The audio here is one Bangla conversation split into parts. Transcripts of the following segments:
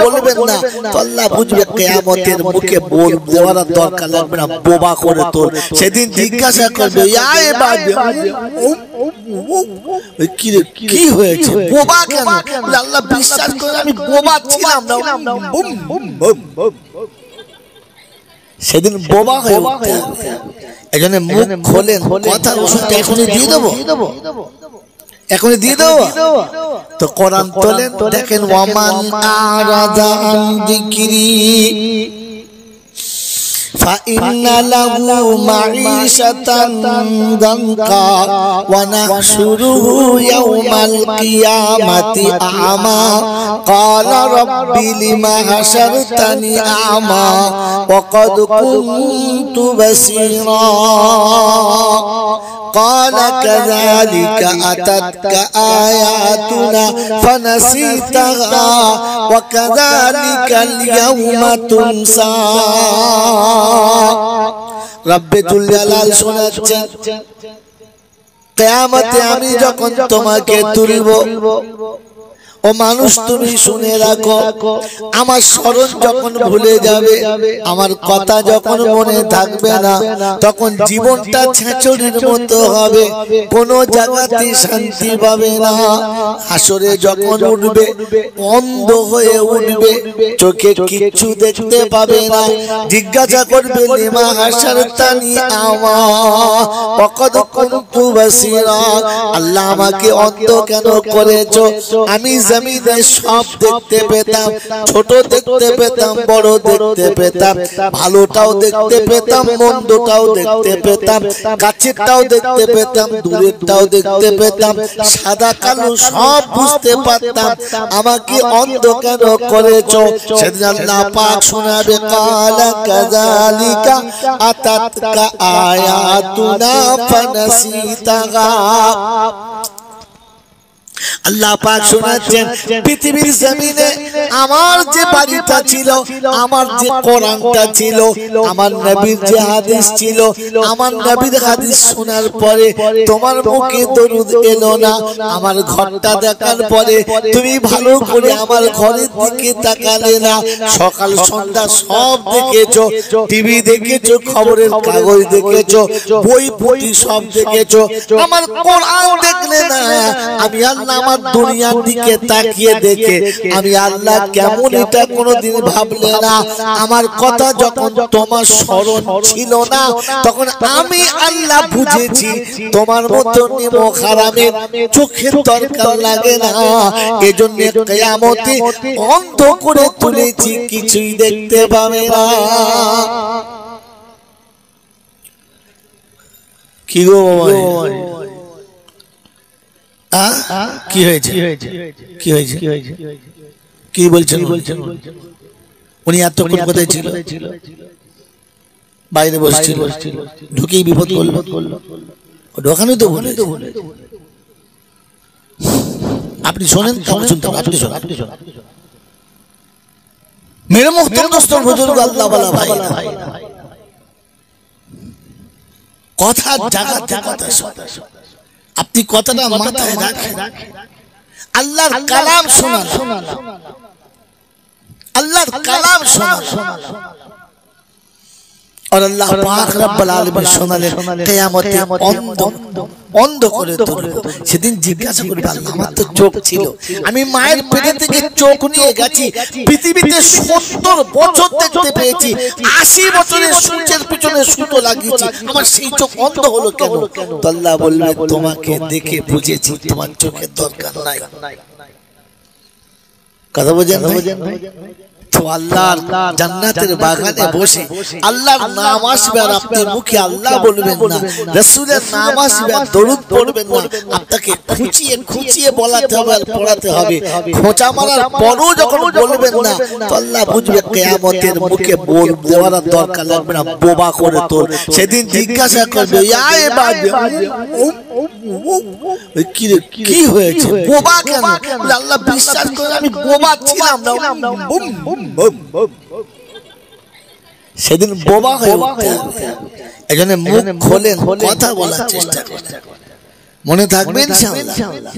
বলবেন না তো আল্লাহ বুঝবে কিয়ামতের মুখে বল দেওয়ার দরকার লাগবে না, বোবা করে তোল। সেদিন জিজ্ঞাসা করবে কি হয়েছে, বোবা কেন? আল্লাহ বিশ্বাস করে আমি বোবা ছিলাম না। সেদিন বোবা হয়ে উঠতে হবে। এজন্য মুখ খোলেন, কথা ওষুধটা এখনই দিয়ে দেবো, এখনই দিয়ে দেবো। তো কোরআন তোলেন, দেখেন ওয়ামান আরাদা আন যিকরি فإن له معيشة ضنكا ونحشره يوم القيامة أعمى قال رب لم حشرتني أعمى وقد كنت بصيرا قال كذلك أتتك آياتنا فنسيتها وكذلك اليوم تنسى রব্বে তুল জালাল শোনাচ্ছেন, কিয়ামতে আমি যখন তোমাকে তুলব, ও মানুষ তুমি শুনে রাখো, আমার স্মরণ যখন ভুলে যাবে, আমার কথা যখন মনে থাকবে না, তখন জীবনটা ছেঁচড়ির মতো হবে, কোনো জায়গাতে শান্তি পাবে না। হাসরে যখন উঠবে অন্ধ হয়ে উঠবে, চোখে কিচ্ছু দেখতে পাবে না। জিজ্ঞাসা করবে লিমা হাসারতানি আমা ওয়াকাদ কুনতু বাসীরা, আল্লাহ আমাকে অন্ধ কেন করেছো? আমি জমিনে সব দেখতে পেতাম, ছোট দেখতে পেতাম, বড় দেখতে পেতাম, ভালোটাও দেখতে পেতাম, মন্দটাও দেখতে পেতাম, কাছেরটাও দেখতে পেতাম, দূরেরটাও দেখতে পেতাম, সাদা কালো সব বুঝতে পারতাম, আমাকে অন্ধ কেন করেছো? সেদিন আল্লাহ পাক শোনাবে কালা কাযালিকা আতাতকা আয়াতুনা ফানাসিতাহা। আল্লাহ পাক শোনাচ্ছেন, পৃথিবীর জমিনে আমার যে বাড়িটা ছিল, আমার যে কোরআনটা ছিল, আমার নবীর যে হাদিস ছিল, আমার নবীর হাদিস শোনার পরে তোমার মুখে দরুদ এলো না। আমার ঘরটা দেখার পরে তুমি ভালো করে আমার ঘরের দিকে তাকালে না। সকাল সন্ধ্যা সব দেখেছো, টিভি দেখেছো, খবরের কাগজ দেখেছো, বই পুঁথি সব দেখেছো, আমার কোরআন দেখলে না। আমি আল্লাহ আমার দুনিয়ার দিকে তাকিয়ে দেখে আমি আল্লাহ কেমন, এটা কোনোদিন ভাবলে না। আমার কথা যখন তোমার স্মরণ ছিল না, তখন আমি আল্লাহ বুঝেছি তোমার মতো নেমো হারামের চোখের দরকার লাগে না। এজন্য কিয়ামতে অন্ধ করে তুলেছি, কিছুই দেখতে পাবে না। কি গো বাবা, কি হয়েছে, কি হয়েছে, কি বলছেন? উনি এতক্ষণ কোথায় ছিল? বাইরে বসছিল, ঢুকেই বিপদ করলো। ঢোকানোই তো বলে। আপনি শোনেন, আপনি শোনেন। মেরে মুহতরম দোস্ত বুজুর্গ আল্লাহ ওয়ালা ভাই, কথা জায়গা কথা আপনি কথাটা মাথায় রাখেন। আল্লাহর কালাম শোনা, আল্লাহর কালাম শোনা। और अल्लाह पाक रब्बुल आलमीन শোনালেন কিয়ামতে অন্ধ করে তুলব। সেদিন জিজ্ঞাসা করবে, আল্লাহ আমার তো চোখ ছিল, আমি মায়ের পেটে থেকে চোখ নিয়ে গেছি, পৃথিবীতে 70 বছর দেখতে পেয়েছি, 80 বছরের সূর্যের পিছনে সুতো লাগিয়েছি, আমার সেই চোখ অন্ধ হলো কেন? তো আল্লাহ বলবে, তোমাকে দেখে বুঝেছি তোমার চোখের দরকার নাই। কথা বোঝেন ভাই? তো আল্লাহর জান্নাতের বাগানে বসে আল্লাহর নাম আসবে, আর আপনি মুখে আল্লাহ বলবেন না, রাসূলের নাম আসবে আর দরুদ পড়বেন না। আপনাকে খুঁচিয়ে খুঁচিয়ে বলাতে হবে আর পড়াতে হবে। খোঁচা মারার পরও যখন বলবেন না, তো আল্লাহ বুঝবে কিয়ামতের মুখে বল দেওয়ার দরকার লাগবে না, বোবা করে তোল। সেদিন জিজ্ঞাসা করবে, ইয়া ইবাদ, কি হয়েছে, বোবা কেন? আল্লাহ বিশ্বাস করে আমি বোবা ছিলাম না। সেদিন বোবা হয়ে উঠতে হবে। এজন্য মুখ খোলেন, কথা বলার চেষ্টা করেন, মনে থাকবেন ইনশাআল্লাহ।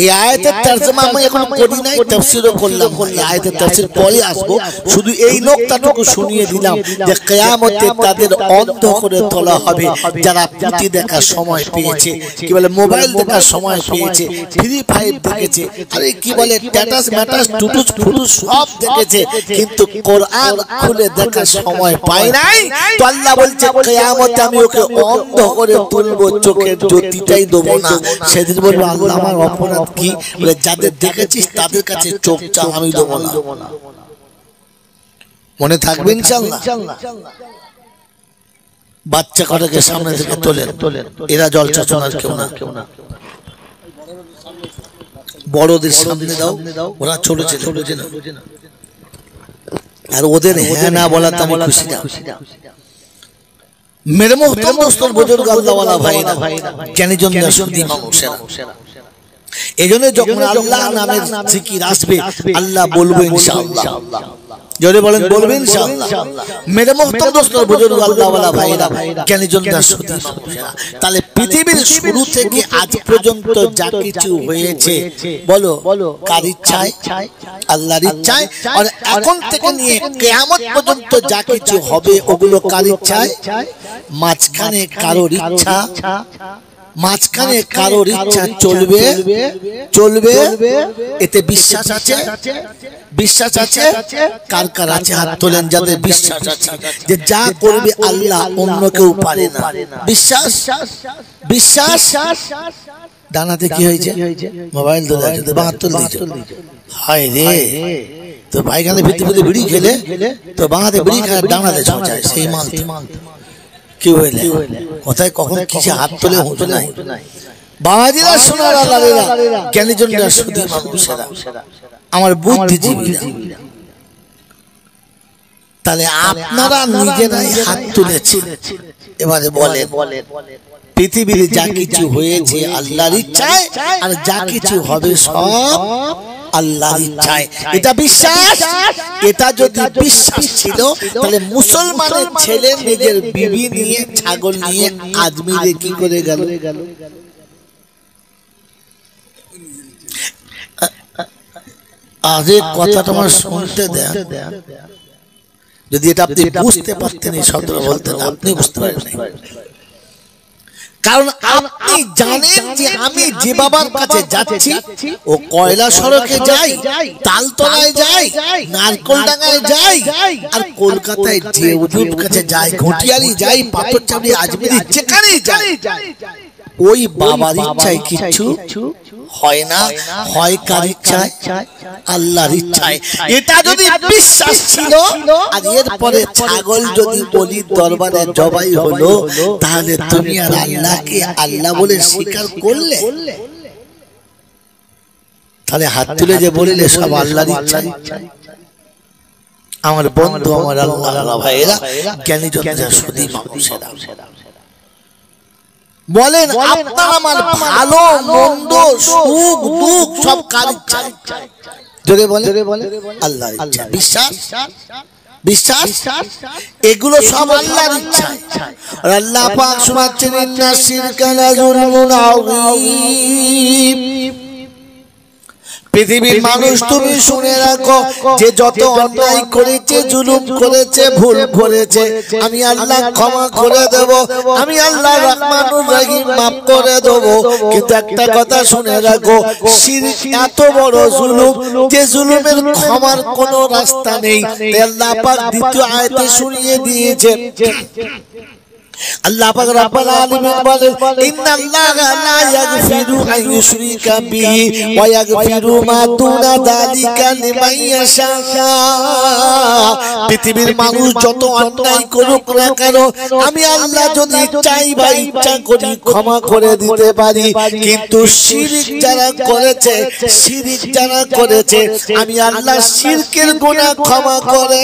এই আয়াতের তরজমা আমি এখন করি নাই, তাফসীরও করলাম। এই আয়াতের তাফসীর পরে আসবো, শুধু এই নোকতাটুকু শুনিয়ে দিলাম যে কিয়ামতে তাদের অন্ধ করে তোলা হবে যারা পুঁতি দেখার সময় পেয়েছে, কি বলে মোবাইল দেখার সময় পেয়েছে, ফ্রি ফায়ার দেখেছে, আরে কি বলে স্ট্যাটাস ম্যাটাস টুটুস ফুটুস সব দেখেছে, কিন্তু কোরআন খুলে দেখার সময় পায় নাই। তো আল্লাহ বলছে কিয়ামতে আমি ওকে অন্ধ করে তুলবো, চোখের জ্যোতিটাই দেবো না। সেদিন বলবো আল্লাহ আমার অপরাধ কি? বলে যাদের দেখেছিস তাদের কাছে চোখ চা, আমি দেবো না। মনে থাকবে ইনশাআল্লাহ। বাচ্চা কটাকে সামনে থেকে তোলেন, এরা জলসা শোনার কেউ না। বড়দের সামনে দাও, ওরা ছোট ছেলে না, আর ওদের হ্যাঁ না বলাতে আমি খুশি না। মেরে মোহতারাম দোস্তর বুজুর্গ আল্লাহওয়ালা ভাইরা, জ্ঞানী জন সুধী মানুষেরা, এজন্য যখন আল্লাহ নামের জিকির আসবে আল্লাহ বলবো ইনশাআল্লাহ। জোরে বলেন বলবেন ইনশাআল্লাহ। মেরে মোহতারাম দোস্তর বুজুর্গ আল্লাহওয়ালা ভাইরা, জ্ঞানী জন সুধী মানুষেরা, তাহলে পৃথিবীর শুরু থেকে আজ পর্যন্ত যা কিছু হয়েছে বলো কার ইচ্ছায়? আল্লাহর ইচ্ছায়। আর এখন থেকে নিয়ে কিয়ামত পর্যন্ত যা কিছু হবে ওগুলো কার ইচ্ছায়? মাঝখানে কারোর ইচ্ছা, মাঝখানে কারোর ইচ্ছা চলবে চলবে, এতে বিশ্বাস আছে? বিশ্বাস আছে? কার কার আছে হাত তোলেন যাদের বিশ্বাস আছে যে যা করবে আল্লাহ অন্য কেউ পারে না। বিশ্বাস বিশ্বাস। ডানাতে কি হয়েছে? মোবাইল ধরে আছে তো 72 দিয়েছে। হায় রে, তো ভাইখানে ভিতরে ভিতরে বিড়ি খেলে তো বাঁহাতে বিড়ি খেলে ডানাতে ছোঁচায়, সেই মাল কি হইলে কোথায় কখন কিসে হাত তোলে হুঁচো নাই। বাবাজিরা শোনার আল্লাহরা, জ্ঞানী জনরা সুধী মানুষেরা, আমার বুদ্ধিজীবীরা, তাহলে আপনারা নিজেরাই হাত তুলেছেন। এবারে বলেন পৃথিবীর যা কিছু হয়েছে আল্লাহর ইচ্ছায়, আর যা কিছু হবে সব আল্লাহর ইচ্ছায়, এটা বিশ্বাস। এটা যদি বিশ্বাস ছিল তাহলে মুসলমানের ছেলে নিজের বিবি নিয়ে ছাগল নিয়ে আজমিরে কি করে গেল? আজ এই কথাটা আমার শুনতে দেন, যদি এটা আপনি বুঝতে পারতেন এই শব্দটা বলতেন, আপনি বুঝতে পারবেন। কারণ আপনি জানেন যে আমি যে বাবার কাছে যাচ্ছি ও কয়লা সড়কে যাই, তালতলায় যাই, নারকলডাঙ্গায় যাই, আর কলকাতায় যে হুজুর কাছে যাই, ঘটিয়ালি যাই, পাথরচাবড়ি, আজমিরি, যেখানেই যাই, ওই বাবার ইচ্ছায় কিছু হয় না, হয় কার ইচ্ছায়? আল্লাহর ইচ্ছায়। এটা যদি বিশ্বাস ছিল, আর এরপরে ছাগল যদি বলির দরবারে জবাই হলো, তাহলে তুমি আর আল্লাহকে আল্লাহ বলে স্বীকার করলে? তাহলে হাত তুলে যে বলিলে সব আল্লাহর ইচ্ছায়। আমার বন্ধু, আমার আল্লাহ ভাইয়েরা, জ্ঞানী জনরা সুধী মানুষেরা, বলেন আপনার আমার ভালো মন্দ সুখ দুঃখ সব কার ইচ্ছায়? জোরে বলে আল্লাহর ইচ্ছা। বিশ্বাস বিশ্বাস এগুলো সব আল্লাহর ইচ্ছায়। আর আল্লাহ পাক শোনাচ্ছেন ইন্না শিরকা লাযুলমুন আযীম। পৃথিবীর মানুষ তুমি শুনে রাখো, যে যত অন্যায় করেছে, জুলুম করেছে, ভুল করেছে, আমি আল্লাহ ক্ষমা করে দেব, আমি আল্লাহ রহমানুর রহিম মাফ করে দেব। কিন্তু একটা কথা শুনে রাখো, শিরক এত বড় জুলুম যে জুলুমের ক্ষমার কোনো রাস্তা নেই। আল্লাহ পাক দ্বিতীয় আয়াতে শুনিয়ে দিয়েছেন। আল্লাহ পাক রব্বুল আলামিন বলেন ইন্নাল্লাহা লা ইয়াগফিরু আন ইউশরিকা বিহি ওয়া ইয়াগফিরু মা দুনা যালিকা লিমান ইয়াশা। পৃথিবীর মানুষ যত অন্যায় করুক না কেন, আমি আল্লাহ যদি চাই বা ইচ্ছা করি ক্ষমা করে দিতে পারি। কিন্তু শিরক যারা করেছে, শিরক যারা করেছে, আমি আল্লাহ শিরকের গুনাহ ক্ষমা করে।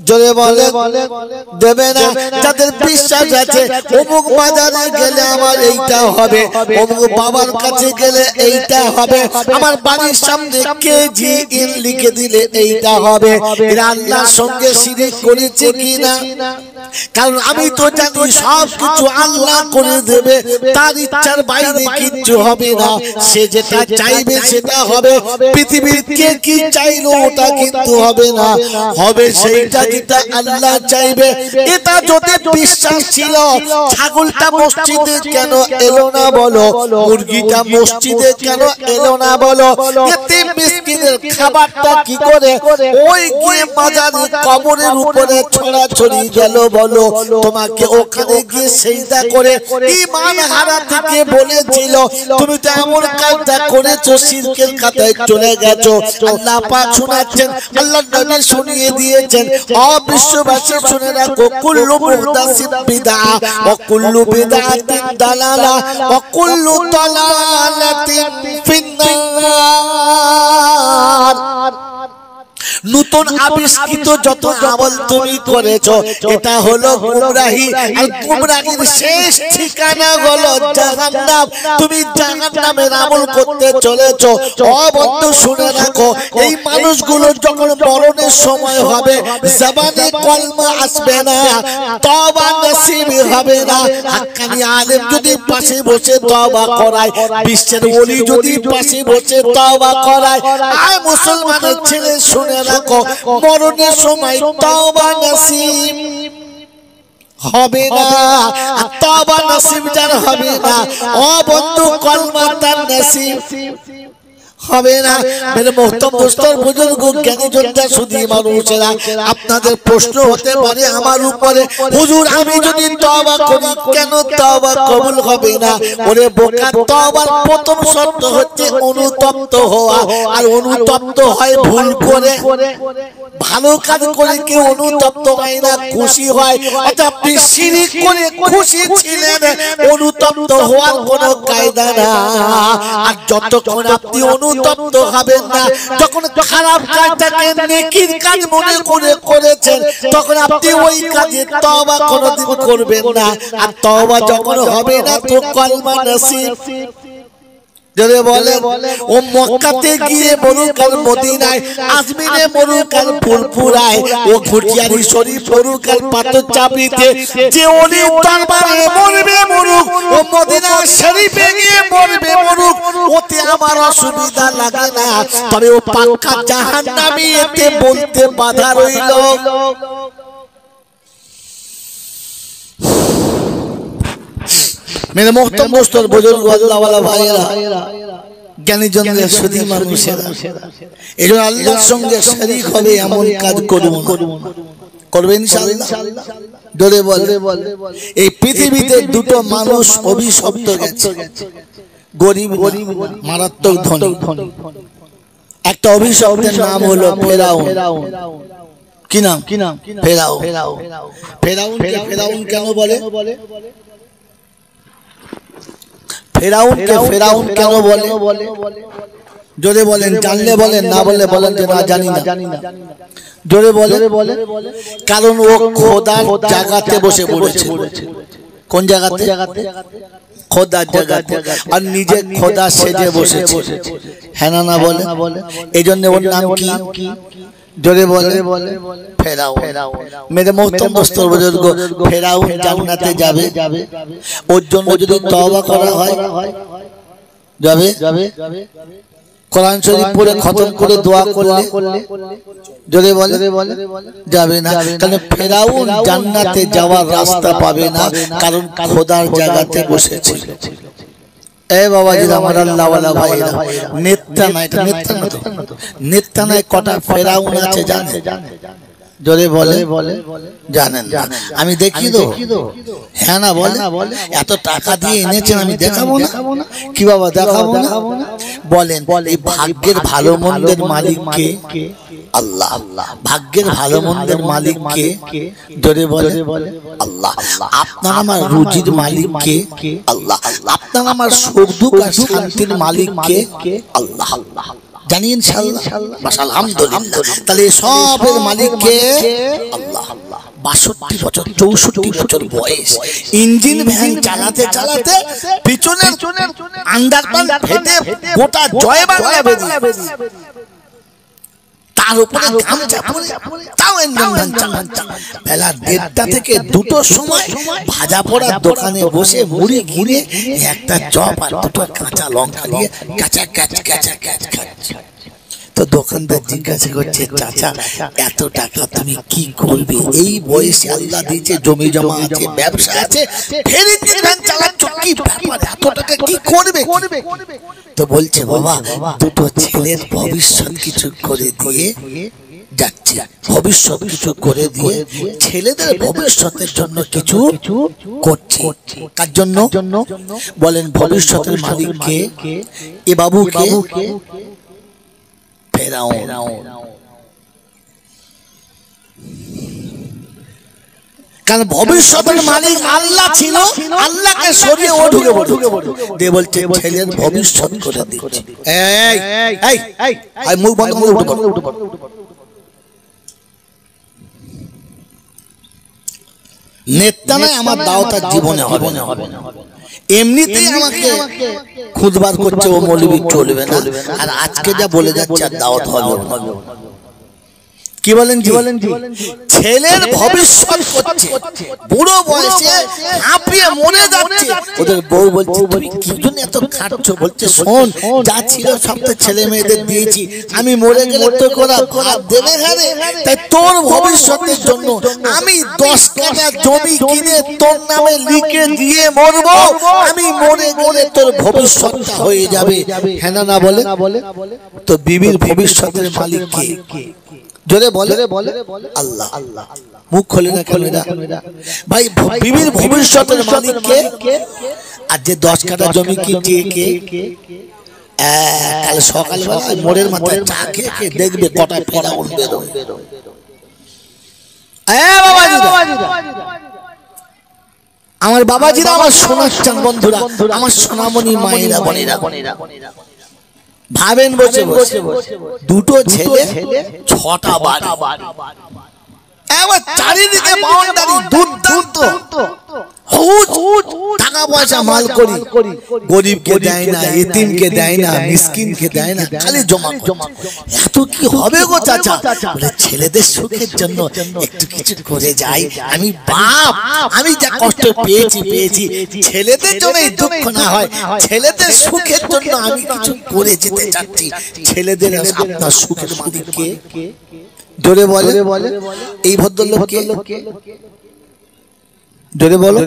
জোরে বলে দেবে না। যাদের বিশ্বাস আছে অমুক বাজারে গেলে আমার এইটা হবে, অমুক বাবার কাছে গেলে এইটা হবে, আমার বাড়ির সামনে কেজি ইন লিখে দিলে এইটা হবে, এরা আল্লাহর সঙ্গে শিরক করেছে কিনা? কারণ আমি তো জানি সব কিছু আল্লাহ করে দেবে, তার ইচ্ছার বাইরে কিচ্ছু হবে না, সে যেটা চাইবে সেটা হবে। পৃথিবীর কে কি চাইলো ওটা কিন্তু হবে না, হবে সেইটা যেটা আল্লাহ চাইবে। এটা যদি বিশ্বাস ছিল, ছাগলটা মসজিদে কেন এলো না বলো, মুরগিটা মসজিদে কেন এলো না বলো, এতিম মিসকিনের খাবারটা কি করে ওই গিয়ে মাজারে কবরের উপরে ছড়াছড়ি গেল বলো? তোমাকে ওখানে গিয়ে সেজদা করে ঈমান হারা থেকে বলেছিল তুমি তো এমন কাজটা করেছো, শিরকের খাতায় চলে গেছো। আল্লাহ পাক শোনাচ্ছেন, আল্লাহর নবী শুনিয়ে দিয়েছেন, ও বিশ্ববাসী শুনে রাখো, কুল্লু মুহদাসিন বিদআ ওয়া কুল্লু বিদআতিন দালালা ওয়া কুল্লু দালালাতিন ফিন্নার। নতুন আবিষ্কৃত যত আমল তুমি করেছো এটা হলো গুমরাহি, আর গুমরাহির শেষ ঠিকানা হলো জাহান্নাম। তুমি জাহান্নামের আমল করতে চলেছো। ও বন্ধু শুনে রাখো, এই মানুষগুলো যখন মরণের সময় হবে, জবানে কলমা আসবে না, তওবা নসিব হবে না। হাক্কানি আলেম যদি পাশে বসে তওবা করায়, বিশ্বের ওলি যদি পাশে বসে তওবা করায়, আয় মুসলমানের ছেলে শুনে রাখো, মরণের সময় তওবা নসিব হবে না। তওবা নসিব যার হবে না, ও বন্ধু কলমা তার নসিব হবে না। মেরে মোহতরম দোস্তর বুজুর্গ জ্ঞানী যোদ্ধা সুধী মানুষেরা, আপনাদের প্রশ্ন হতে পারে আমার উপরে, হুজুর আমি যদি তওবা করি কেন তওবা কবুল হবে না? ওরে বোকা, তওবার প্রথম শর্ত হচ্ছে অনুতপ্ত হওয়া, আর অনুতপ্ত হয় ভুল করে। ভালো কাজ করে কেউ অনুতপ্ত হয় না, খুশি হয়। অর্থাৎ আপনি শিরক করে খুশি ছিলেন, অনুতপ্ত হওয়ার কোনো কায়দা না। আর যতক্ষণ আপনি অনুতপ্ত হবেন না, যখন খারাপ কাজটাকে নেকির কাজ মনে করে করেছেন, তখন আপনি ওই কাজে তওবা কোনোদিন করবেন না। আর তওবা যখন হবে না, তো কলমা নসিব জোরে বলে। ও মক্কাতে গিয়ে মরুক আর মদিনায়, আজমিরে মরুক আর ফুরফুরায়, ও ঘুটিয়ারি শরীফ মরুক আর পাথর চাপিতে, যে ওলি দরবারে মরবে মরুক, ও মদিনা শরীফে গিয়ে মরবে মরুক, ওতে আমার অসুবিধা লাগে না। তবে ও পাক্কা জাহান্নামী, এতে বলতে বাধা রইল। मेरे मोहतरम दोस्तों बुजुर्ग अल्लाह वाला भाईरा জ্ঞানী জনদের সুধী মানুষেরা, এজন্য আল্লাহর সঙ্গে শরীক হবে এমন কাজ করব না। করবে ইনশাআল্লাহ? জোরে বল। এই পৃথিবীতে দুটো মানুষ অভিশপ্ত গেছে, গরিব মারাত্মক ধনী। একটা অভিশপ্তের নাম হলো ফেরাউন। কি নাম? ফেরাউন। ফেরাউনকে ফেরাউন কেন বলে? ফেরাউনকে ফেরাউন কেন বলে? জোরে বলেন, জানলে বলেন, না বললে বলেন যে না জানি না। জোরে বলেন। কারণ ও খোদার জায়গাতে বসে পড়েছে। কোন জায়গাতে? খোদার জায়গাতে। আর নিজে খোদা সেজে বসেছে। হ্যাঁ না বলে? এই জন্য ওর নাম কি? জোরে বলে ফেরাউন। মেরে মোহতরম দোস্তর বুজুর্গ, ফেরাউন জান্নাতে যাবে, ওর জন্য যদি তওবা করা হয় যাবে। কোরআন শরীফ পড়ে খতম করে দোয়া করলে জোরে বলে যাবে না। কারণ ফেরাউন জান্নাতে যাওয়ার রাস্তা পাবে না, কারণ খোদার জায়গাতে বসেছে। এ বাবাজি আমার আল্লাহ ওয়ালা ভাইরা, নেতা না, এটা নেতা না, নেতা নাই। কটা ফেরাউন আছে জানেন? জোরে বলে জানেন? আমি দেখি তো। হ্যাঁ না বলে? এত টাকা দিয়ে এনেছেন, আমি দেখাবো না? কি বাবা দেখাবো না? বলেন এই ভাগ্যের ভালো মন্দের মালিক কে? আল্লাহ। ভাগ্যের ভালো মন্দের মালিক কে? জোরে বলে আল্লাহ। আপনার আমার রুজির মালিক কে? আল্লাহ। আপনার আমার সুখ দুঃখ আর শান্তির মালিক কে? আল্লাহ। জানি ইনশাআল্লাহ, বাস আলহামদুলিল্লাহ। তাহলে সবের মালিক কে? আল্লাহ। 62 বছর 64 বছর বয়স, ইঞ্জিন ভ্যান চালাতে চালাতে পিছনের আন্ডারপ্যান্ট ফেটে গোটা জয় বাংলা বেরিয়ে, তার উপরে গামছা পরে তাও ইঞ্জিন ভ্যান চালাচ্ছে। বেলা 1:30 থেকে 2টোর সময় ভাজা পোড়ার দোকানে বসে মুড়ি কিনে একটা চপ আর 2টো কাঁচা লঙ্কা দিয়ে কাঁচা কাঁচা কাঁচা কাঁচা খাচ্ছে। তো দোকানদার জিজ্ঞাসা করছে, চাচা এত টাকা তুমি কি করবে? এই বয়সে আল্লাহ দিয়েছে, জমি জমা আছে, ব্যবসা আছে, ফের ইঞ্জিন ভ্যান চালাচ্ছ, কি ব্যাপার, এত টাকা কি করবে? তো বলছে, বাবা 2টো ছেলের ভবিষ্যৎ কিছু করে দিয়ে যাচ্ছে, ভবিষ্যৎ কিছু করে দিয়ে ছেলেদের ভবিষ্যতের জন্য কিছু করছে। কার জন্য বলেন? ভবিষ্যতের মালিক কে? এ বাবু কে? ফেরাউন। কারণ ভবিষ্যতের মালিক আল্লাহ ছিল, আল্লাহকে সরিয়ে ও ঢুকে দিয়ে বলছে ছেলের ভবিষ্যৎ করে দিচ্ছে। এই মুখ বন্ধ করে উঠে পড়। নেতা নয়, আমার দাওয়াত জীবনে হবে না। এমনিতেই আমাকে খুদবার করছে, ও মৌলবি চলবে না, আর আজকে যা বলে যাচ্ছে আর দাওয়াত হবে। কি বলেন জি? ছেলের ভবিষ্যৎ করছে, বুড়ো বয়সে হাঁপিয়ে মরে যাচ্ছে। ওদের বউ বলছে, তুমি কি জন্য এত খাটছো? বলছে, শোন, যা ছিল সব তো ছেলে মেয়েদের দিয়েছি, আমি মরে গেলে তো করা ভাত দেবে ঘরে, তাই তোর ভবিষ্যতের জন্য আমি 10 কাঠা জমি কিনে তোর নামে লিখে দিয়ে মরবো, আমি মরে গেলে তোর ভবিষ্যৎটা হয়ে যাবে। হ্যাঁ না বলে? তো বিবির ভবিষ্যতের মালিক কে? জোরে বলে আল্লাহ। মুখ খোলে না ভাই, বিবির ভবিষ্যতের মালিক কে? আর যে 10 কাঠা জমি কিনছে কে? কাল সকালবেলা মোড়ের মাথায় চা খেয়ে দেখবে কটা ফেরাউন বেরোয়। আমার বাবাজিরা, আমার সোনার চান বন্ধুরা, আমার সোনামণি মায়েরা বোনেরা, ভাবেন বসে বসে 2টো ছেলে 6টা বাড়ি, এবার চারিদিকে বাউন্ডারি, দুর্দান্ত টাকা পয়সা মাল করি, গরিবকে দেয় না, এতিমকে দেয় না, মিসকিনকে দেয় না, খালি জমা। এত কি হবে গো চাচা? বলে, ছেলেদের সুখের জন্য একটু কিছু করে যাই। আমি বাপ, আমি যা কষ্ট পেয়েছি, ছেলেদের জন্য এই দুঃখ না হয়, ছেলেদের সুখের জন্য আমি কিছু করে যেতে চাচ্ছি। ছেলেদের আপনার সুখের মালিক কে? জোরে বলে এই ভদ্রলোক কে? জোরে বলো।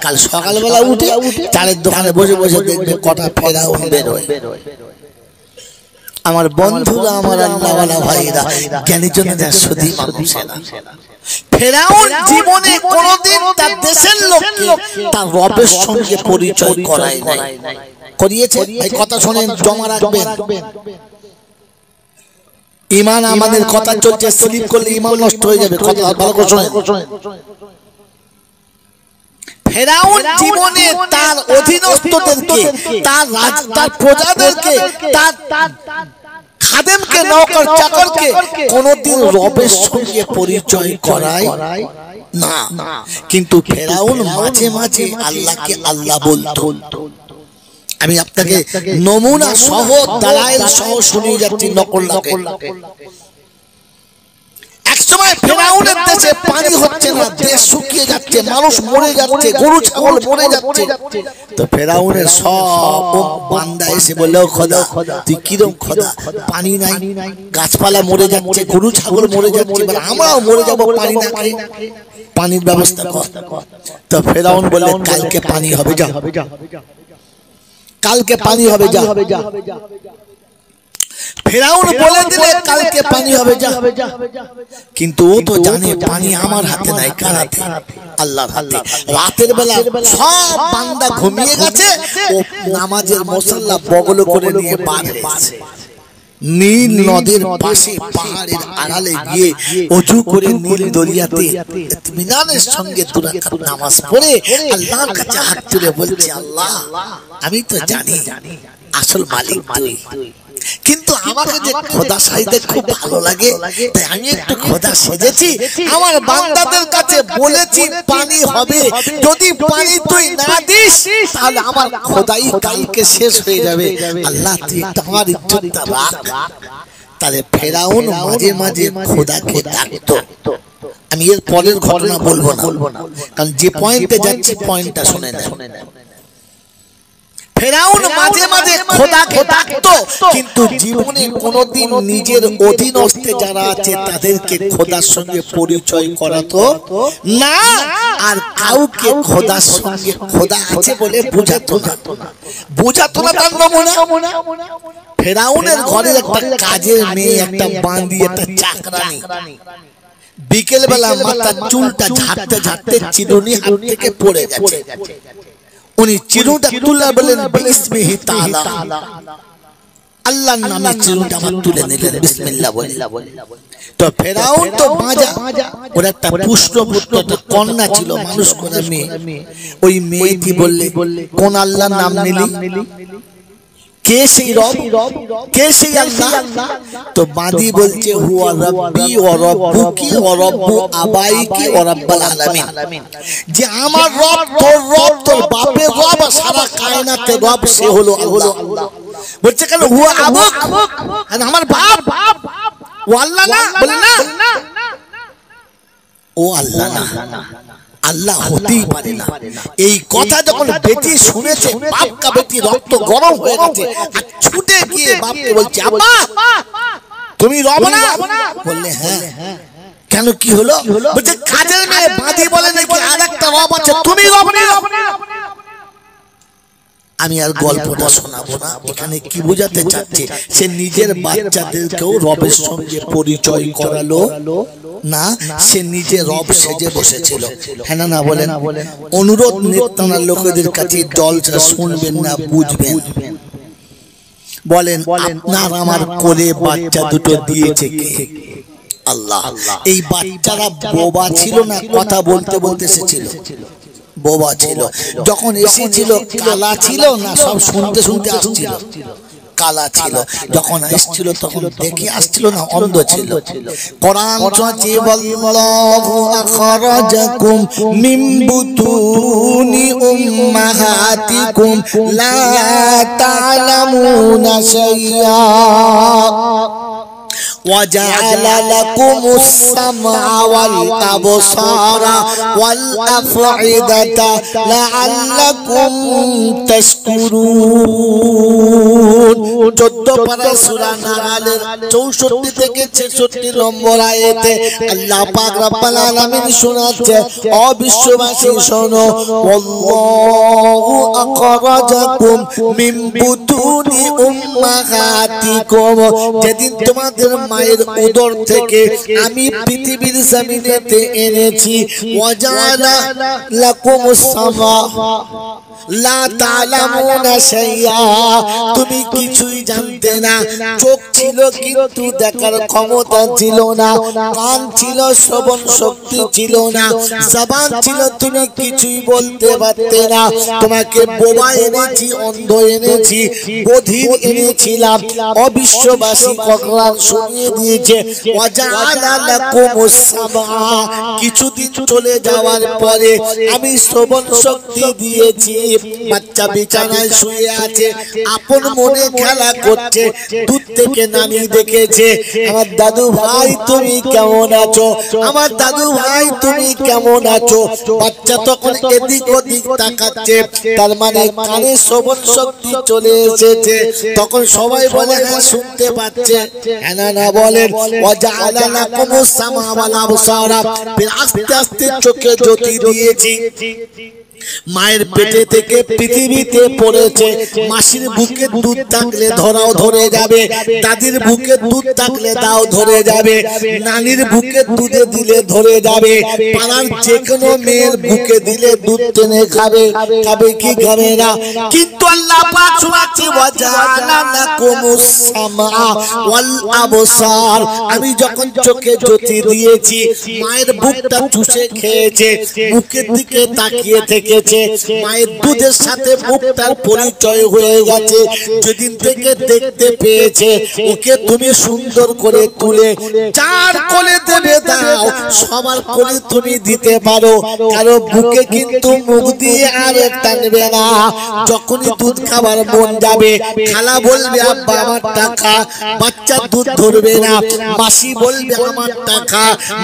কাল সকালবেলা উঠে চালের দোকানে বসে বসে দেখবে কটা ফেরাউন বেরোয়। আমার বন্ধুরা, আমার আল্লাহওয়ালা ভাইরা, জ্ঞানী জনেরা, সুধী মানুষেরা, ফেরাউন জীবনে কোনোদিন তার দেশের লোককে তার রবের সঙ্গে পরিচয় করায় নাই। করিয়েছে? এই কথা শোনেন, জমা রাখবেন। ঈমান আমাদের কথা চলছে, স্লিপ করলে ঈমান নষ্ট হয়ে যাবে। কথা ভালো করে শুনেন। ফেরাউন জীবনে তার অধীনস্থদেরকে, তার প্রজাদেরকে, তার খাদেমকে, নওকর চাকরকে কোনদিন রবের সঙ্গে পরিচয় করায় না। কিন্তু ফেরাউন মাঝে মাঝে আল্লাহকে আল্লাহ বলতো। আমি আপনাকে নমুনা সহ, দালাইল সহ শুনিয়ে যাচ্ছি নকল লাগে। একসময় ফেরাউনের দেশে পানি হচ্ছে না, দেশ শুকিয়ে যাচ্ছে, মানুষ মরে যাচ্ছে, গরু ছাগল মরে যাচ্ছে। তো ফেরাউনের সব বান্দা এসে বলল, খোদা তুই কিরম খোদা, পানি নাই, গাছপালা মরে যাচ্ছে, গরু ছাগল মরে যাচ্ছে, আমরাও মরে যাবো পানি না খেয়ে, পানির ব্যবস্থা কর। তো ফেরাউন বললে, কালকে পানি হবে, যা কালকে পানি হবে, যা। ফেরাউন বলে দিলে কালকে পানি হবে, যা। কিন্তু ও তো জানে পানি আমার হাতে নাই, কার হাতে? আল্লাহর হাতে। রাতের বেলা সব বান্দা ঘুমিয়ে গেছে, ও নামাজের মুসাল্লা বগল করে নিয়ে বার হয়েছে। নীল নদের পাশে পাহাড়ের আড়ালে গিয়ে ওযু করে নীল দরিয়াতে ইতমিনানের সঙ্গে 2 রাকাত নামাজ পড়ে আল্লাহর কাছে হাত তুলে বলছে, আল্লাহ আমি তো জানি আসল মালিক তুই। কিন্তু আমাকে যে খোদা সাজতে খুব ভালো লাগে, তাই আমি একটু খোদা সেজেছি। আমার বান্দাদের কাছে বলেছি পানি হবে, যদি পানি তুই না দিস তাহলে আমার খোদাই কালকে শেষ হয়ে যাবে। আল্লাহ তুই একটু আমার ইজ্জতটা রাখ। তাহলে ফেরাউন মাঝে মাঝে খোদাকে ডাকতো। আমি এর পরের ঘটনা বলবো না, কারণ যে পয়েন্টে যাচ্ছি পয়েন্টটা শুনে নেন। ফেরাউন মাঝে মাঝে খোদাকে ডাকতো, কিন্তু জীবনে কোনোদিন নিজের অধীনস্থে যারা আছে তাদেরকে খোদার সঙ্গে পরিচয় করাতো না, আর কাউকে খোদার সঙ্গে খোদা আছে বলে বোঝাতো না। তার নমুনা ফেরাউনের ঘরের একটা কাজের মেয়ে, একটা বান্দি, একটা চাকরানি, বিকেল বেলা মাথার চুলটা ঝাড়তে ঝাড়তে চিরুনি হাত থেকে পড়ে গেছে। উনি চিরুনিটা তুলে বলেন বিসমিহি তাআলা, আল্লাহর নামে চিরুনিটা আমার তুলে নিলেন বিসমিল্লাহ বলে। তো ফেরাউন তো বাজা, ওর একটা পুষ্টপুত্র কন্যা ছিল, মানুষ করে মেয়ে। ওই মেয়েটি বললে কোন আল্লাহর নাম নিলি? কে সেই রব, কে সেই আল্লাহ? তো বাঁধি বলছে হুয়া রব্বি ওয়া রব্বুকি ওয়া রব্বু আবাইকি ওয়া রব্বুল আলামিন, যে আমার রব তোর রব তোর বাপের রব আর সারা কায়নাতের রব সে হলো আল্লাহ। বলছে কেন হুয়া আবুক, আমার বাপ ও আল্লাহ না? বলে না, ও আল্লাহ না, আল্লাহ হতেই পারে না। এই কথা যখন বেটি শুনেছে, বাপ কা বেটি রক্ত গরম হয়ে গেছে, আর ছুটে গিয়ে বাপকে বলছে আব্বা তুমি রব না? বললে হ্যাঁ। কেন কি হলো? বলছে কাজের মেয়ে বাঁধি বলে নাকি আরেকটা রব আছে, তুমি রব না। আমি আর গল্পটা শোনাবো না। এখানে কি বোঝাতে চাচ্ছে? সে নিজের বাচ্চাদেরকেও রবের সঙ্গে পরিচয় করালো না, সে নিজে রব সেজে বসেছিল। হ্যাঁ না বলেন? অনুরোধ নেতানা লোকেদের কাছে জলসা শুনবেন না, বুঝবেন। বলেন আপনার আমার কোলে বাচ্চা দুটো দিয়েছে কে? আল্লাহ। এই বাচ্চারা বোবা ছিল না, কথা বলতে বলতে এসেছিল? বোবা ছিল। যখন এসেছিল কালা ছিল না, সব শুনতে শুনতে আসছিল? কালা ছিল। যখন আসছিল তখন দেখে আসছিল না, অন্ধ ছিল। কোরআন চলছে ওয়াল্লাহু আখরাজাকুম মিন বুতুনি উম্মাহাতিকুম লা তা'লামুনা শাইআ وجعل لكم السمع والأبصار والأفئدة لعلكم تشكرون। 14 পারা সূরা নাহলের 64 থেকে 66 নম্বর আয়াতে আল্লাহ পাক রব্বুল আলামিন শোনাচ্ছে, ও বিশ্ববাসী শোনো, আল্লাহু আখরাজাকুম মিন বুতুনি উম্মাহাতিকুম, যেদিন তোমাদের মায়ের উদর থেকে আমি পৃথিবীর জমিনেতে এনেছি। ওয়াজালা লাকুমুস সামা লা তা'লামুনা শাইআ, তুমি কিছুই জানতে না। চোখ ছিল কিন্তু দেখার ক্ষমতা ছিল না, কান ছিল শ্রবণ শক্তি ছিল না, জবান ছিল তুমি কিছুই বলতে পারতে না। তোমাকে বোবা এনেছি, অন্ধ এনেছি, বধির এনেছিলাম। অবিশ্ববাসী কোরআন শুনিয়ে দিয়েছে ওয়াজালা লাকুমুস সামা, কিছুদিন চলে যাওয়ার পরে আমি শ্রবণ শক্তি দিয়েছি। বাচ্চা বিছানায় শুয়ে আছে, আপন মনে খেলা করছে, দূর থেকে নানি দেখেছে, আমার দাদু ভাই তুমি কেমন আছো, আমার দাদু ভাই তুমি কেমন আছো। বাচ্চা তখন এদিক ওদিক তাকাচ্ছে, তার মানে কানে শ্রবণ শক্তি চলে এসেছে। তখন সবাই বলে হ্যাঁ শুনতে পাচ্ছে, হ্যাঁ না বলেন। ওয়াজালা লাকুমুস সামা ওয়াল আবসারা, আস্তে আস্তে চোখে জ্যোতি দিয়েছি। মায়ের পেটে থেকে পৃথিবীতে পড়েছে। মাসির বুকে দুধ থাকলে ধরাও ধরে যাবে, দাদির বুকে দুধ থাকলে দাও ধরে যাবে, নানির বুকে দুধে দিলে ধরে যাবে, পাড়ার যে কোনো মেয়ের বুকে দিলে দুধ টেনে খাবে। খাবে কি খাবে না? কিন্তু আল্লাহ পাক শোনাচ্ছে ওয়াজালা লাকুমুস সামা ওয়াল আবসার, আমি যখন চোখে জ্যোতি দিয়েছি, মায়ের বুকটা চুষে খেয়েছে, মুখের দিকে তাকিয়ে থেকে থেকেছে, মায়ের দুধের সাথে মুখটার পরিচয় হয়ে গেছে। যেদিন থেকে দেখতে পেয়েছে ওকে তুমি সুন্দর করে তুলে যার কোলে দেবে দাও, সবার কোলে তুমি দিতে পারো, কারো বুকে কিন্তু মুখ দিয়ে আর টানবে না। যখনই দুধ খাবার মন যাবে, খালা বলবে আব্বা আমার টাকা, বাচ্চা দুধ ধরবে না। মাসি বলবে আমার টাকা,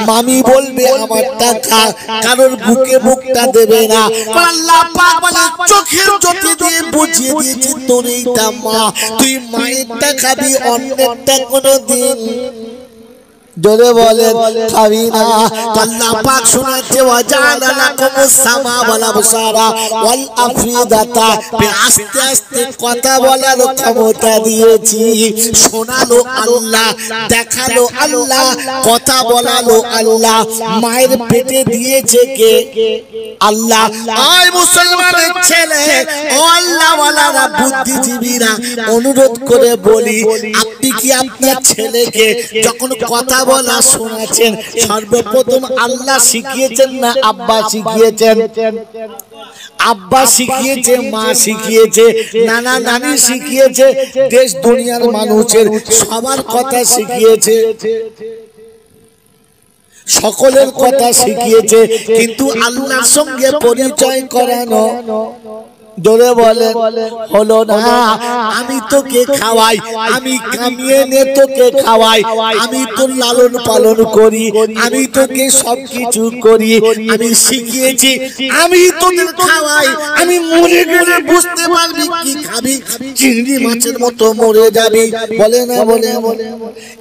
মামি বলবে আমার টাকা, কারোর বুকে মুখটা দেবে না। আল্লাহ পাক বলে চোখের জ্যোতি দিয়ে বুঝিয়ে দিয়েছি তোর এইটা মা, তুই মায়েরটা খাবি, অন্যেরটা কোনোদিন জোরে বলেন খাবি না। আল্লাহ পাক শোনাচ্ছে ওয়াজালা লাকুমুস সামা ওয়াল আবসারা ওয়াল আফিদাতা, আস্তে আস্তে কথা বলার ক্ষমতা দিয়েছি। শোনালো আল্লাহ, দেখালো আল্লাহ, কথা বলালো আল্লাহ। মায়ের পেটে দিয়েছে কে? আল্লাহ। আয় মুসলমানের ছেলে, ও আল্লাহ ওয়ালারা, বুদ্ধিজীবীরা, অনুরোধ করে বলি, আপনি কি আপনার ছেলেকে যখন কথা বলা শোনাচ্ছেন, সর্বপ্রথম আল্লাহ শিখিয়েছেন না আব্বা শিখিয়েছেন? আব্বা শিখিয়েছে, মা শিখিয়েছে, নানা নানি শিখিয়েছে, দেশ দুনিয়ার মানুষের সবার কথা শিখিয়েছে, সকলের কথা শিখিয়েছে, কিন্তু আল্লাহর সঙ্গে পরিচয় করানো জোরে বলেন হলো না। আমি তোকে খাওয়াই, আমি কামিয়ে নে তোকে খাওয়াই, আমি তোর লালন পালন করি, আমি তোকে সবকিছু করি, আমি শিখিয়েছি, আমি তোদের খাওয়াই। আমি মরে গেলে বুঝতে পারবি কি খাবি, চিংড়ি মাছের মতো মরে যাবি। বলে না বলে?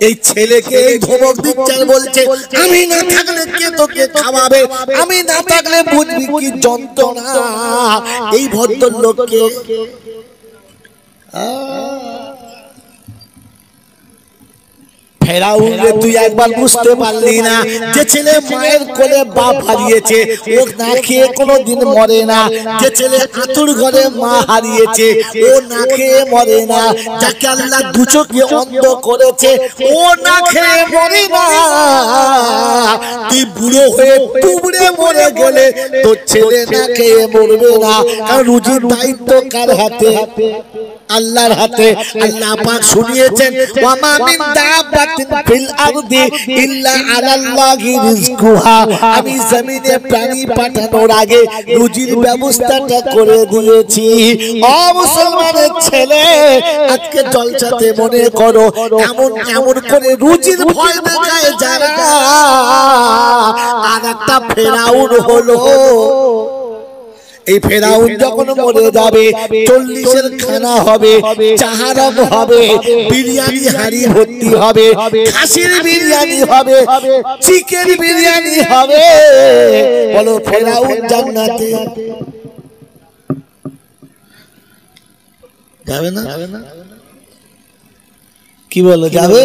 এই ছেলেকে এই ধমক দিচ্ছে, বলছে আমি না থাকলে কে তোকে খাওয়াবে, আমি না থাকলে বুঝবি কি যন্ত্রণা। এই ভদ্র লোককে ফেরাউন রে তুই একবার বুঝতে পারলি না যে ছেলে মায়ের কোলে বাপ হারিয়েছে ও না খেয়ে কোনোদিন মরে না, যে ছেলে আতুর ঘরে মা হারিয়েছে ও না খেয়ে মরে না, যাকে আল্লাহ দু চোখে অন্ধ করেছে ও না খেয়ে মরে না। তুই বুড়ো হয়ে টুবড়ে মরে গেলে তোর ছেলে না খেয়ে মরবে না, কারণ রুজির দায়িত্ব কার হাতে? আল্লাহর হাতে। আল্লাহ পাক শুনিয়েছেন ওয়া মা মিন দাব্বাতিন ফিল আরদি ইল্লা আলাল্লাহি রিজকুহা, আমি জমিনে প্রাণী পাঠানোর আগে রুজির ব্যবস্থাটা করে দিয়েছি। ও মুসলমানের ছেলে, আজকে জলসাতে মনে করো এমন এমন করে রুজির ভয় দেখায় যারা, আর একটা ফেরাউন হলো। এই ফেরাউন যখন মরে যাবে 40-এর খানা হবে, চাহারাম হবে, বিরিয়ানি হাড়ি ভর্তি হবে, খাসির বিরিয়ানি হবে, চিকেন বিরিয়ানি হবে। বলো ফেরাউন জান্নাতে যাবে না? কি বলো যাবে?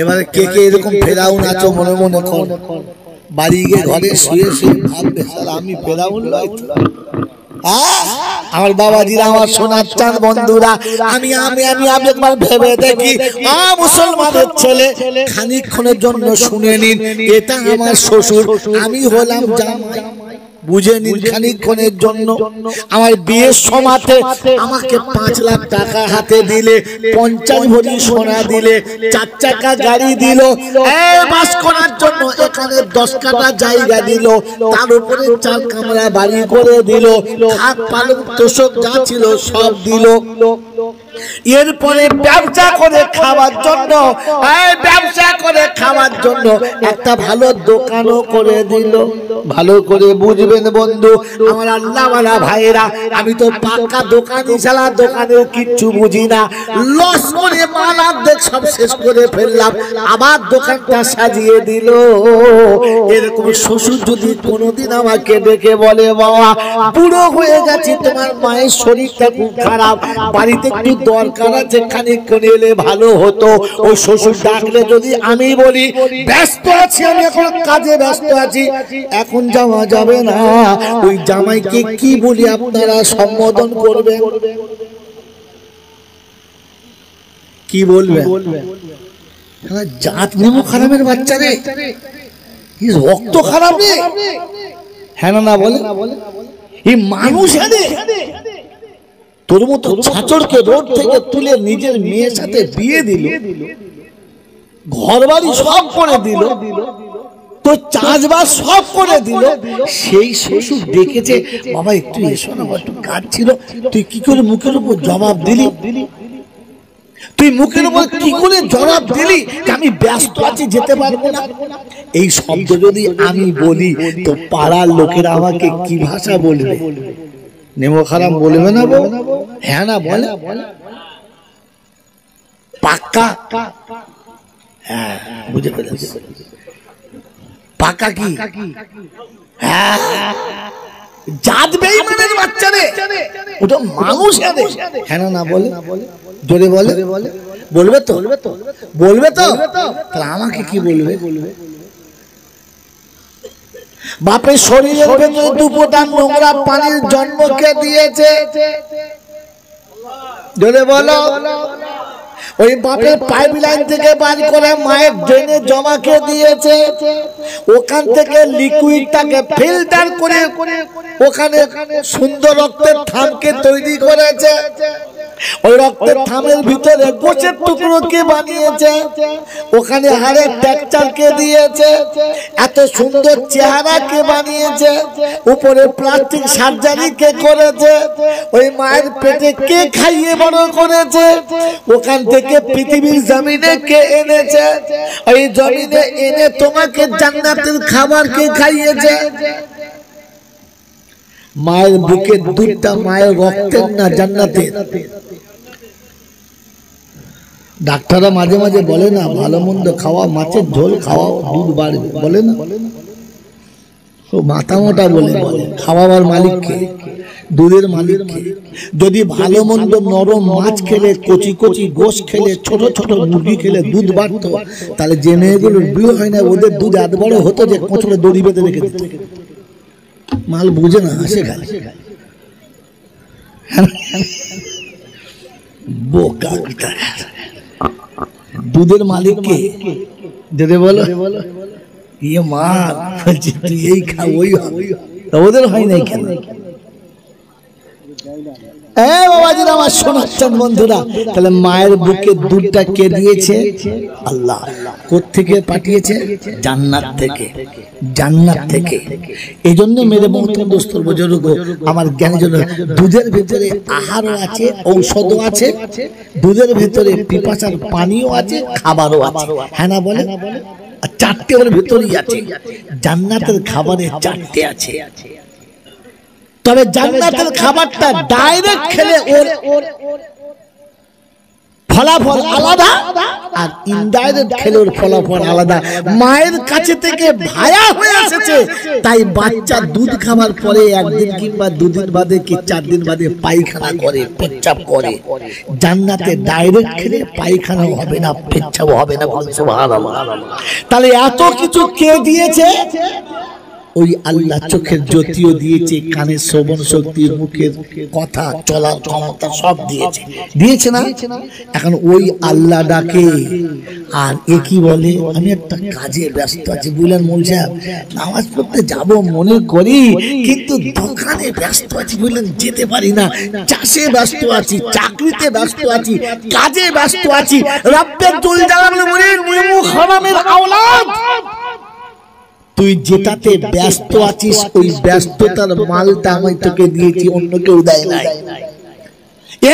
এবারে কে কে এরকম ফেরাউন আছো মনে মনে কর, বাড়ি গিয়ে ঘরে শুয়ে শুয়ে ভাববে আমি ফেরাউন নই। আমার বাবাজিরা, আমার সোনার চাঁদ বন্ধুরা, আমি আমি আমি আমি একবার ভেবে দেখি, মুসলমানের ছেলে খানিকক্ষণের জন্য শুনে নিন, এটা আমার শ্বশুর, আমি হলাম জামাই। বুঝে নিন খানিকক্ষণের জন্য। আমার বিয়ের সময়তে আমাকে 5 লাখ টাকা হাতে দিলে, 50 ভরি সোনা দিলে, 4 চাকা গাড়ি দিল, বাস করার জন্য এখানে 10 কাঠা জায়গা দিল, তার উপরে 4 কামরা বাড়ি করে দিল, খাট পালং তোষক যা ছিল সব দিল। এরপরে ব্যবসা করে খাওয়ার জন্য, ব্যবসা করে খাওয়ার জন্য একটা ভালো দোকানও করে দিল। ভালো করে বুঝবেন বন্ধু আমার আল্লাহওয়ালা ভাইয়েরা, আমি তো পাক্কা দোকানি ছাড়া দোকানেও কিচ্ছু বুঝি না। লস করে মাল অর্ধেক সব শেষ করে ফেললাম, আবার দোকানটা সাজিয়ে দিল। এরকম শ্বশুর যদি কোনোদিন আমাকে ডেকে বলে বাবা বুড়ো হয়ে গেছি, তোমার মায়ের শরীরটা খুব খারাপ, বাড়িতে একটু দরকার আছে, খানিকক্ষণ এলে ভালো হতো, ওই শ্বশুর ডাকলে যদি আমি বলি ব্যস্ত আছি, আমি এখন কাজে ব্যস্ত আছি, এখন যাওয়া যাবে না, ওই জামাইকে কি বলি আপনারা সম্বোধন করবেন? কি বলবেন? জাত নেমু খারাপের বাচ্চা রে, রক্ত খারাপ রে, হ্যাঁ না বলে? এই মানুষ তোর মতো ছাচড়কে রোড থেকে তুলে নিজের মেয়ের সাথে বিয়ে দিল, ঘর বাড়ি সব করে দিল, তো চাষবাস সব করে দিল। সেই শ্বশুর ডেকেছে, বাবা একটু এসো না, একটু কাজ ছিল। তুই কি করে মুখের উপর জবাব দিলি? তুই মুখের উপর কি করে জবাব দিলি আমি ব্যস্ত আছি, যেতে পারবো না? এই শব্দ যদি আমি বলি তো পাড়ার লোকেরা আমাকে কি ভাষা বলবে? নেমো খারাপ বলবে না? হ্যাঁ না বলে পাক্কা? হ্যাঁ বুঝে ফেলেছি। পাকা কি? হ্যাঁ জাত বেঈমানের বাচ্চা রে, ওটা মানুষ। হ্যাঁ না বলে? জোরে বলে। বলবে তো? বলবে তো? তাহলে আমাকে কি বলবে? বাপের শরীরের ভেতরে দুপোটা নোংরা পানির জন্ম কে দিয়েছে? জোরে বলো। ওই বাপের পাইপ লাইন থেকে বার করে মায়ের ড্রেনে জমা কে দিয়েছে? ওখান থেকে লিকুইডটাকে ফিল্টার করে ওখানে সুন্দর রক্তের থামকে তৈরি করেছে। ওই রক্তের থামের ভিতরে গোছের টুকরো কে বানিয়েছে? ওখানে হাড়ের টেক্সচার কে দিয়েছে? এত সুন্দর চেহারা কে বানিয়েছে? উপরে প্লাস্টিক সার্জারি কে করেছে? ওই মায়ের পেটে কে খাইয়ে বড় করেছে? ওখান থেকে পৃথিবীর জমিনে কে এনেছে? ওই জমিনে এনে তোমাকে জান্নাতের খাবার কে খাইয়েছে? মায়ের বুকের দুধটা মায়ের রক্তের না জান্নাতের? ডাক্তাররা মাঝে মাঝে বলে না ভালো মন্দ খাওয়া, মাছের ঝোল খাওয়া দুধ বাড়বে, বলে না? মাথা মোটা বলে খাওয়াবার মালিককে, দুধের মালিককে। যদি ভালো মন্দ নরম মাছ খেলে, কচি কচি গোশ খেলে, ছোট ছোট মুরগি খেলে দুধ বাড়তো, তাহলে যে মেয়েগুলোর বিয়ে হয় না ওদের দুধ এত বড় হতো যে কোঁচড়ে দড়ি বেঁধে রেখে দিত। মাল বুঝে না, হাসে খায়। বোকা দুধের মালিককে যদি বলো ইয়ে মাল বলছে তুই এই খা ওই ওদের হয় নাই কেন? বাবাজিরা আমার শোনাচ্ছেন বন্ধুরা, তাহলে মায়ের বুকে দুধটা কে দিয়েছে? আল্লাহ। কোত্থেকে পাঠিয়েছে? জান্নাত থেকে। জান্নাত থেকে। এই জন্য মেরে মোহতরম দোস্তর বুজুর্গ আমার জ্ঞানের জন্য, দুধের ভেতরে আহারও আছে, ঔষধও আছে, দুধের ভেতরে পিপাসার পানিও আছে, খাবারও আছে। হ্যাঁ না বলে? আর চারটে ওর ভেতরেই আছে। জান্নাতের খাবারে চারটে আছে। তবে জান্নাতের খাবারটা ডাইরেক্ট খেলে ওর ফলাফল আলাদা, আর ইনডাইরেক্ট খেলে ওর ফলাফল আলাদা। মায়ের কাছে থেকে ভায়া হয়ে এসেছে, তাই বাচ্চা দুধ খাবার পরে একদিন কিংবা দুদিন বাদে কি 4 দিন বাদে পায়খানা করে, পেচ্ছাপ করে। জান্নাতে ডাইরেক্ট খেলে পায়খানাও হবে না, পেচ্ছাপ হবে না। সুবহানাল্লাহ। তাহলে এত কিছু কে দিয়েছে? ওই আল্লাহ চোখের জ্যোতিও দিয়েছে, কানের শ্রবণ শক্তি, মুখের কথা চলার ক্ষমতা সব দিয়েছে। দিয়েছে না? এখন ওই আল্লাহ ডাকে আর এ কি বলে আমি একটা কাজে ব্যস্ত আছি, বুঝলেন মৌল সাহেব, নামাজ পড়তে যাব মনে করি কিন্তু দোকানে ব্যস্ত আছি, বুঝলেন যেতে পারি না, চাষে ব্যস্ত আছি, চাকরিতে ব্যস্ত আছি, কাজে ব্যস্ত আছি। রব্বে তুল জালাল বলে নিমু হারামের আওলাদ, তুই যেটাতে ব্যস্ত আছিস ওই ব্যস্ততার মালটা আমি তোকে দিয়েছি, অন্য কেউ দেয় নাই।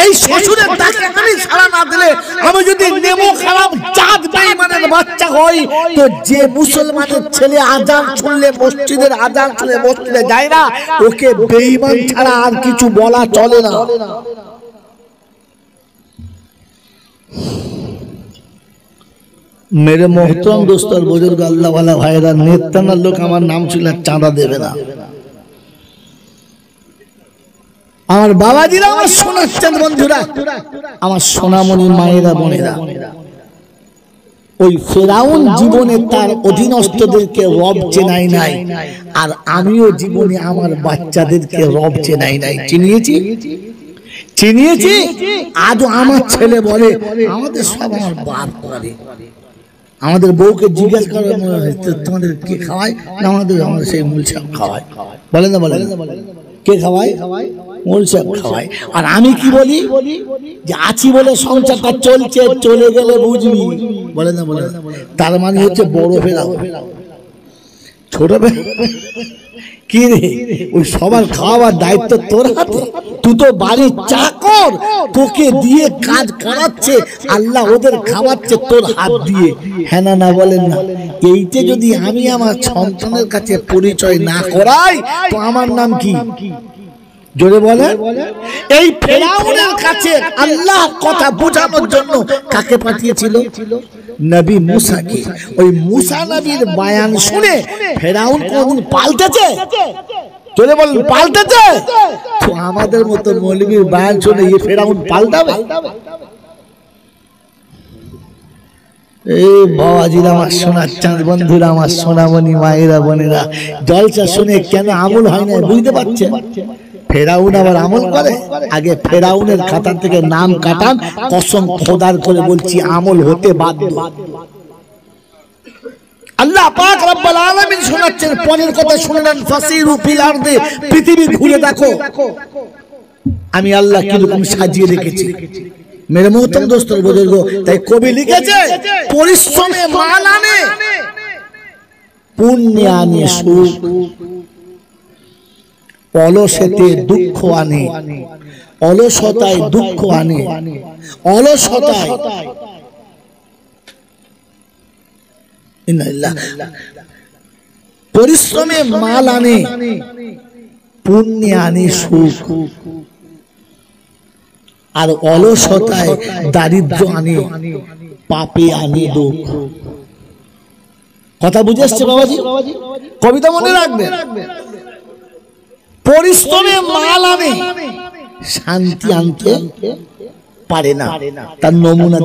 এই শ্বশুরের ডাকে আমি সাড়া না দিলে, আমি যদি নেমো খারাপ জাত বেঈমানের বাচ্চা হই, তো যে মুসলমানের ছেলে আজান শুনলে মসজিদের আজান শুনলে মসজিদে যায় না, ওকে বেঈমান ছাড়া আর কিছু বলা চলে না। मेरे मोहतरम दोस्त और बुजुर्ग अल्लाह वाला भाईरा नेताना लोक আমার নাম ছিল চাঁদা দেবে না। আমার বাবাজিরা আমার শোনাচ্ছেন বন্ধুরা, আমার সোনামণি মায়েরা বোনেরা, ওই ফেরাউন জীবনে তার অধীনস্থদেরকে রব চেনাই নাই, আর আমিও জীবনে আমার বাচ্চাদেরকে রব চেনাই নাই। চিনিয়েছি? চিনিয়েছি? আজও আমার ছেলে বলে আমাদের সব আমার বাপ করে। আমাদের বউকে জিজ্ঞাসা করে তোমাদের কি খাওয়ায় না, আমাদের সেই মূল সাপ খাওয়ায়, বলে না? বলে কে খাওয়ায়? মৌলভী সাহেব খাওয়ায়। আর আমি কি বলি যে আছি বলে সংসারটা চলছে, চলে গেলে বুঝবি। বলে না, বলে না। তার মানে হচ্ছে বড় ফেরাউন, ছোট কি রে? ওই সবার খাওয়ার দায়িত্ব তোর হাতে। তুই তো বাড়ির চাকর, তোকে দিয়ে কাজ করাচ্ছে, আল্লাহ ওদের খাওয়াচ্ছে তোর হাত দিয়ে। হ্যাঁ না, না বলেন না? এইতে যদি আমি আমার সন্তানের কাছে পরিচয় না করাই তো আমার নাম কি? জোরে বলে। এই ফেরাউনের কাছে আল্লাহ কথা বোঝানোর জন্য কাকে পাঠিয়েছিল? নবী মুসাকে। ওই মুসা নবীর বয়ান শুনে ফেরাউন কোনদিন পাল্টেছে? জোরে বলেন, পাল্টেছে? তো আমাদের মতো মৌলবীর বয়ান শুনে এই ফেরাউন পাল্টাবে? এই বাবাজিরা, আমার সোনার চাঁদ বন্ধুরা, আমার সোনামণি মায়েরা বোনেরা, জলসা শুনে কেন আমল হয় না বুঝতে পারছেন? ফেরাউন আবার আমল করে? আগে ফেরাউনের খাতা থেকে নাম কাটান, কসম খোদার করে বলছি আমল হতে বাধ্য। আল্লাহ পাক রব্বুল আলামিন শোনাচ্ছেন, পরের কথা শুনলেন, ফাসিরু ফিল আরদি, পৃথিবী ঘুরে দেখো আমি আল্লাহ কিরকম সাজিয়ে রেখেছি। মেরে মোহতরম দোস্তর বুজুর্গ, তাই কবি লিখেছে, পরিশ্রমে মাল আনে, পুণ্যে আনে সুখ, অলসেতে দুঃখ আনে, অলসতায় দুঃখ আনে, অলসতায় পরিশ্রমে মাল আনে, পুণ্যে আনে সুখ, আর অলসতায় দারিদ্র আনে, পাপে আনে দুঃখ। কথা বুঝে আসছে বাবাজি? কবিতা মনে রাখবে। পরিশ্রমে মাল আনে, শান্তি আনতে পারে না। তার নমুনা